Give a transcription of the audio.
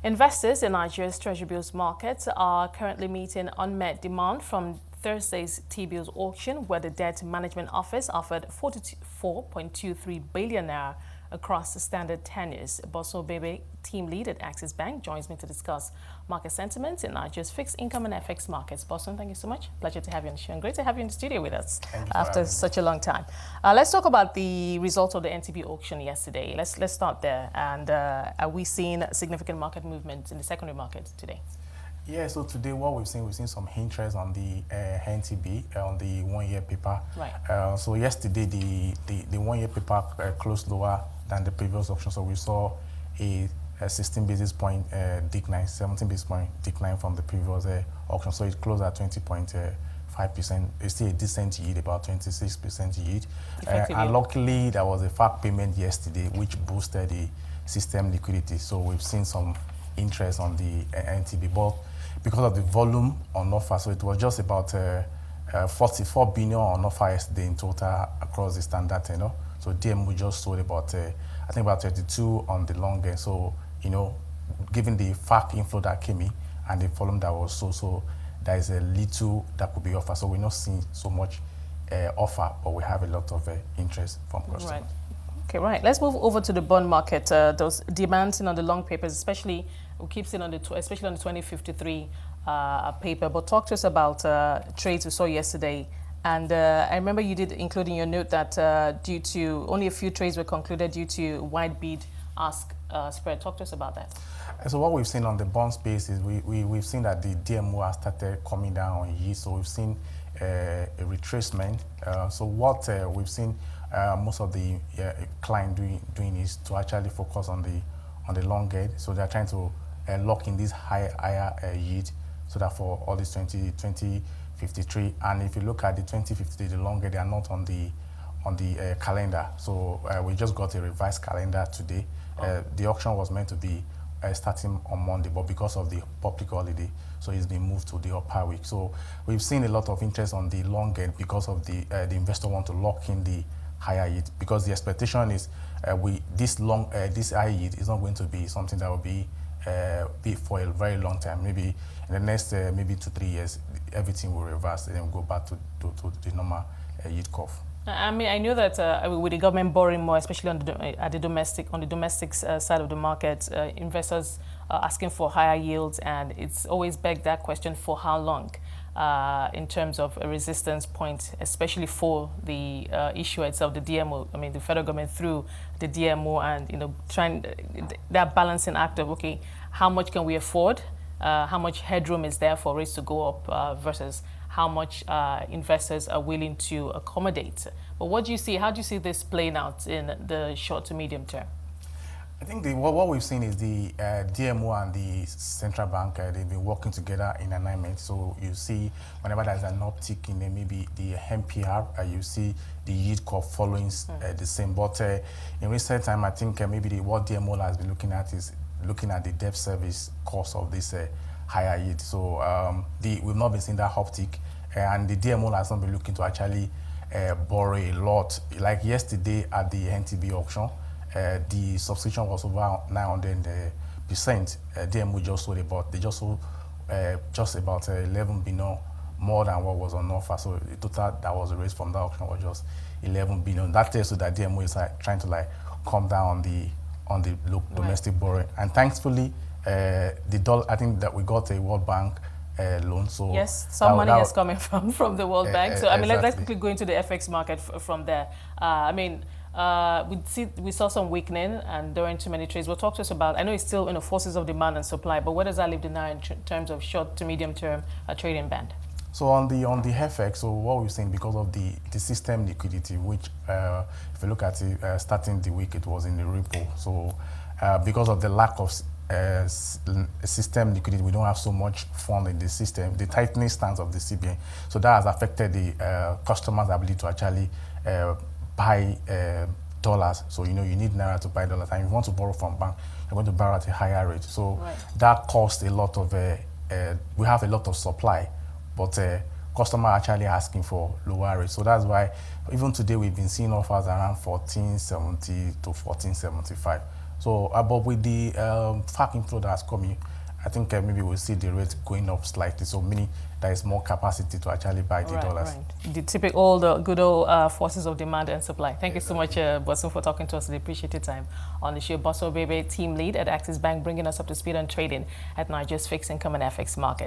Investors in Nigeria's Treasury bills market are currently meeting unmet demand from Thursday's T-bills auction, where the Debt Management Office offered 44.23 billion naira across the standard tenors. Bosun Obembe, team lead at Axis Bank, joins me to discuss market sentiment in Nigeria's fixed income and FX markets. Bosun, thank you so much. Pleasure to have you on the show, and great to have you in the studio with us after such a long time. Let's talk about the results of the NTB auction yesterday. Let's start there. And are we seeing significant market movement in the secondary market today? Yeah, so today what we've seen some interest on the NTB, on the one-year paper. Right. So yesterday, the one-year paper closed lower than the previous auction. So we saw a 16 basis point decline, 17 basis point decline from the previous auction. So it closed at 20.5%. It's still a decent yield, about 26% yield. And luckily, there was a FAC payment yesterday, which boosted the system liquidity. So we've seen some interest on the NTB, but because of the volume on offer, so it was just about 44 billion on offer yesterday in total across the standard tenor. So DMU just sold about, I think about 32 on the long end. So, you know, given the FAC inflow that came in and the volume that was so there is a little that could be offered. So we're not seeing so much offer, but we have a lot of interest from customers. Right. Okay, right. Let's move over to the bond market. Those demands on the long papers, especially we keep seeing on the especially on the 2053 paper. But talk to us about trades we saw yesterday. And I remember you did include in your note that due to only a few trades were concluded due to wide bid ask spread. Talk to us about that. So what we've seen on the bond space is we've seen that the DMO has started coming down on yield. So we've seen a retracement. So what we've seen most of the client doing is to actually focus on the long end. So they're trying to lock in this higher yield, so that for all this 2053. And if you look at the 2053, the long end, they are not on the calendar. So we just got a revised calendar today. The auction was meant to be starting on Monday, but because of the public holiday, so it's been moved to the upper week. So we've seen a lot of interest on the long end because of the investor want to lock in the higher yield, because the expectation is this high yield is not going to be something that will be for a very long time. Maybe in the next maybe 2 to 3 years, everything will reverse and then we'll go back to the normal yield curve. I mean, I know that with the government borrowing more, especially on the domestic side of the market, investors are asking for higher yields, and it's always begged that question: for how long? In terms of a resistance point, especially for the issue itself, the DMO. I mean, the federal government through the DMO, and trying that balancing act of, okay, how much can we afford? How much headroom is there for rates to go up versus how much investors are willing to accommodate? But what do you see? How do you see this playing out in the short to medium term? I think what we've seen is the DMO and the central bank, they've been working together in alignment. So you see whenever there's an uptick in maybe the MPR, you see the yield curve following the same. But in recent time, I think maybe what DMO has been looking at is looking at the debt service cost of this higher yield. So we've not been seeing that uptick, and the DMO has not been looking to actually borrow a lot. Like yesterday at the NTB auction, the subscription was over 900%. DMO just sold just about 11 billion more than what was on offer. So the total that was raised from that auction was just 11 billion. That tells you that DMO is trying to come down on the domestic borrowing. And thankfully, the dollar, I think that we got a World Bank loan. So yes, some money is coming from the World Bank. So I mean, let's quickly go into the FX market from there. I mean, we saw some weakening, and there weren't too many trades. Well, talk to us about, I know it's still forces of demand and supply, but where does that leave the naira in terms of short to medium term trading band? So on the FX, so what we've seen because of the system liquidity, which if you look at it, starting the week, it was in the repo. So because of the lack of system liquidity, we don't have so much fund in the system, the tightening stance of the CBN. So that has affected the customers' ability to actually buy dollars. So you need naira to buy dollars, and if you want to borrow from bank, you're going to borrow at a higher rate. So that costs a lot of we have a lot of supply, but customer actually asking for lower rates. So that's why even today we've been seeing offers around 1470 to 1475. So, but with the FAC inflow that's coming, I think maybe we'll see the rate going up slightly. So, meaning there is more capacity to actually buy the dollars. Right. The typical, all the good old forces of demand and supply. Thank you so much, Bosun, for talking to us today. Appreciate your time on the show. Bosun Obembe, team lead at Axis Bank, bringing us up to speed on trading at Nigeria's fixed income and FX markets.